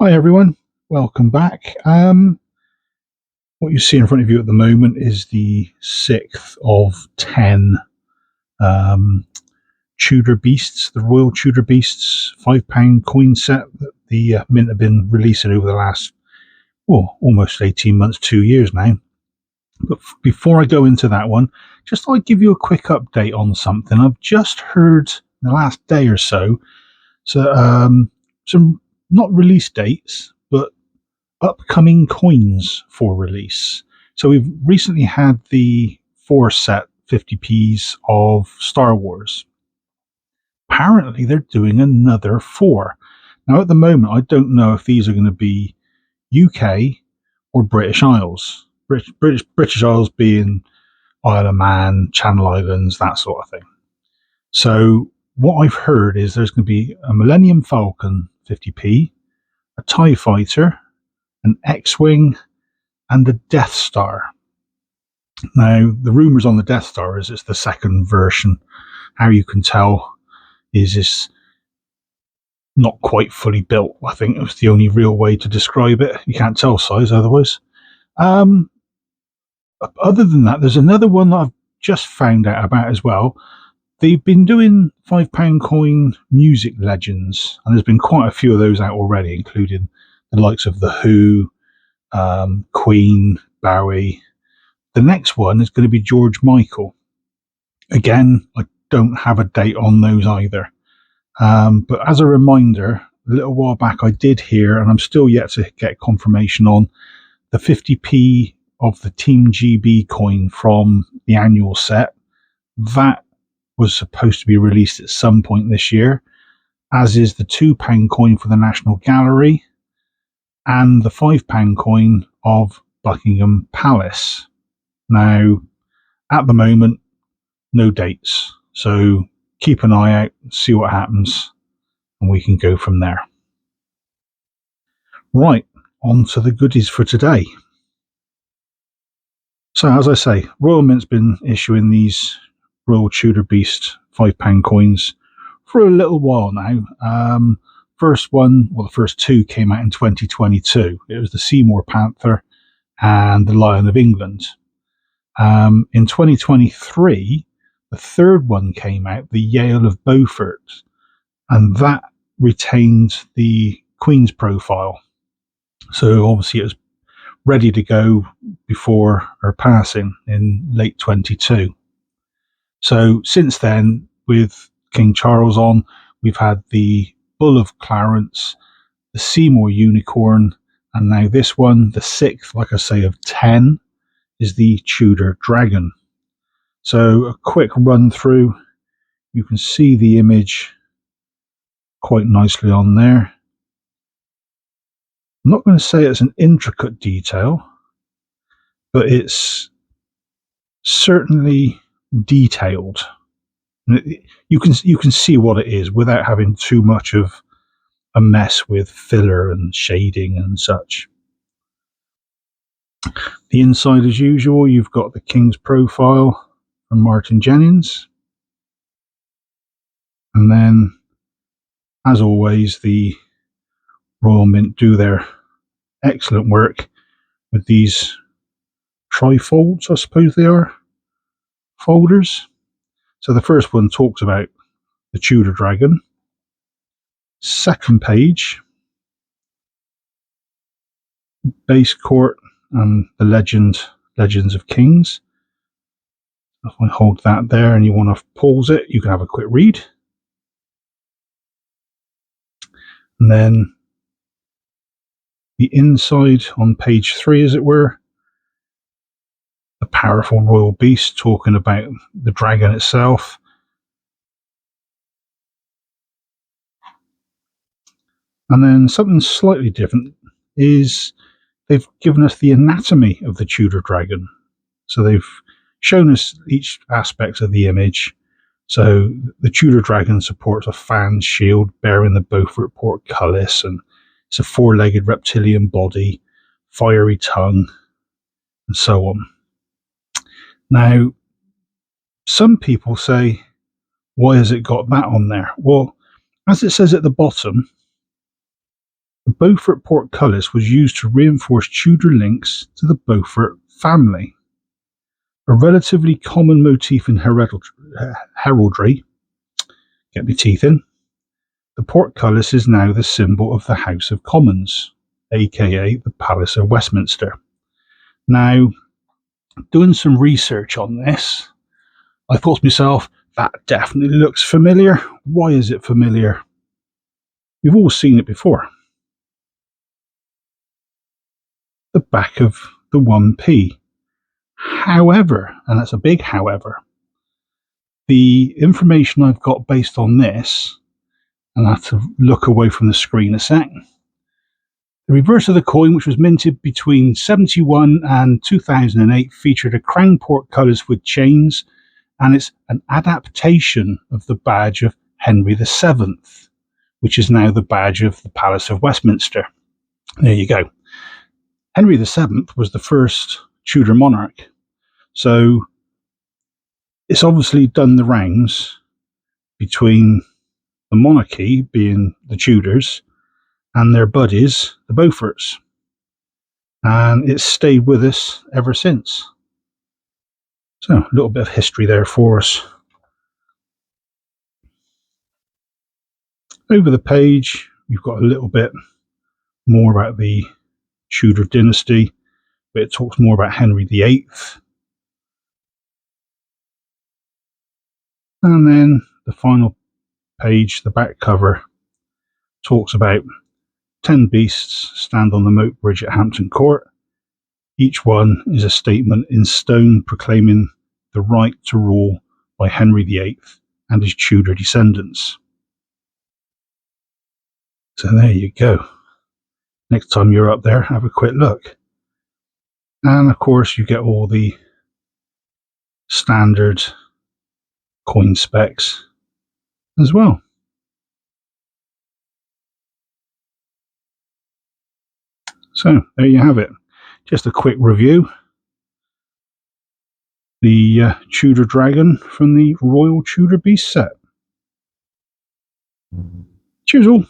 Hi everyone, welcome back. What you see in front of you at the moment is the sixth of 10 um, Tudor Beasts, the Royal Tudor Beasts £5 coin set that the Mint have been releasing over the last, well, almost 18 months, 2 years now. But before I go into that one, just thought I'd give you a quick update on something. I've just heard in the last day or so, some not release dates, but upcoming coins for release. So we've recently had the 4 set 50p's of Star Wars. Apparently, they're doing another 4. Now, at the moment, I don't know if these are going to be UK or British Isles. British Isles being Isle of Man, Channel Islands, that sort of thing. So, what I've heard is there's going to be a Millennium Falcon 50p, a TIE Fighter, an X Wing, and the Death Star. Now, the rumours on the Death Star is it's the second version. How you can tell is it's not quite fully built. I think it was the only real way to describe it. You can't tell size otherwise. Um, Other than that, there's another one that I've just found out about as well. They've been doing £5 coin music legends, and there's been quite a few of those out already, including the likes of The Who, Queen, Bowie. The next one is going to be George Michael. Again, I don't have a date on those either. But as a reminder, a little while back I did hear, and I'm still yet to get confirmation on, the 50p of the Team GB coin from the annual set. That was supposed to be released at some point this year, as is the £2 coin for the National Gallery and the £5 coin of Buckingham Palace. Now, at the moment, no dates. So keep an eye out, see what happens, and we can go from there. Right, on to the goodies for today. So, as I say, Royal Mint's been issuing these Royal Tudor Beast £5 coins for a little while now. First one, well, the first two came out in 2022. It was the Seymour Panther and the Lion of England. In 2023, the third one came out, the Yale of Beaufort, and that retained the Queen's profile. So obviously it was ready to go before her passing in late 22. So since then, with King Charles on, we've had the Bull of Clarence, the Seymour Unicorn, and now this one, the sixth, like I say, of 10, is the Tudor Dragon. So a quick run through, you can see the image quite nicely on there. I'm not going to say it's an intricate detail, but it's certainly detailed. You can see what it is without having too much of a mess with filler and shading and such. The inside, as usual, you've got the King's profile from Martin Jennings, and then, as always, the Royal Mint do their excellent work with these trifolds, I suppose they are, folders. So the first one talks about the Tudor Dragon. Second page, base court and the legends of kings. If I hold that there and you want to pause it, you can have a quick read. And then the inside on page 3, as it were, the powerful royal beast talking about the dragon itself. And then something slightly different is they've given us the anatomy of the Tudor dragon. So they've shown us each aspect of the image. So the Tudor dragon supports a fan shield bearing the Beaufort portcullis, and it's a 4-legged reptilian body, fiery tongue, and so on. Now, some people say, why has it got that on there? Well, as it says at the bottom, The Beaufort portcullis was used to reinforce Tudor links to the Beaufort family. A relatively common motif in heraldry, get my teeth in, the portcullis is now the symbol of the House of Commons, aka the Palace of Westminster. Now, doing some research on this, I thought to myself, that definitely looks familiar. Why is it familiar? We've all seen it before. The back of the 1p. However, and that's a big however, the information I've got based on this, and I have to look away from the screen a sec. The reverse of the coin, which was minted between 71 and 2008, featured a crown portcullis with chains, and it's an adaptation of the badge of Henry VII, which is now the badge of the Palace of Westminster. There you go. Henry VII was the first Tudor monarch, so it's obviously done the rounds between the monarchy, being the Tudors, and their buddies, the Beauforts. And it's stayed with us ever since. So, a little bit of history there for us. Over the page, you've got a little bit more about the Tudor dynasty, but it talks more about Henry VIII. And then the final page, the back cover, talks about 10 beasts stand on the moat bridge at Hampton Court. Each one is a statement in stone proclaiming the right to rule by Henry VIII and his Tudor descendants. So there you go. Next time you're up there, have a quick look. And of course, you get all the standard coin specs as well. So there you have it. Just a quick review. The Tudor Dragon from the Royal Tudor Beast set. Cheers all.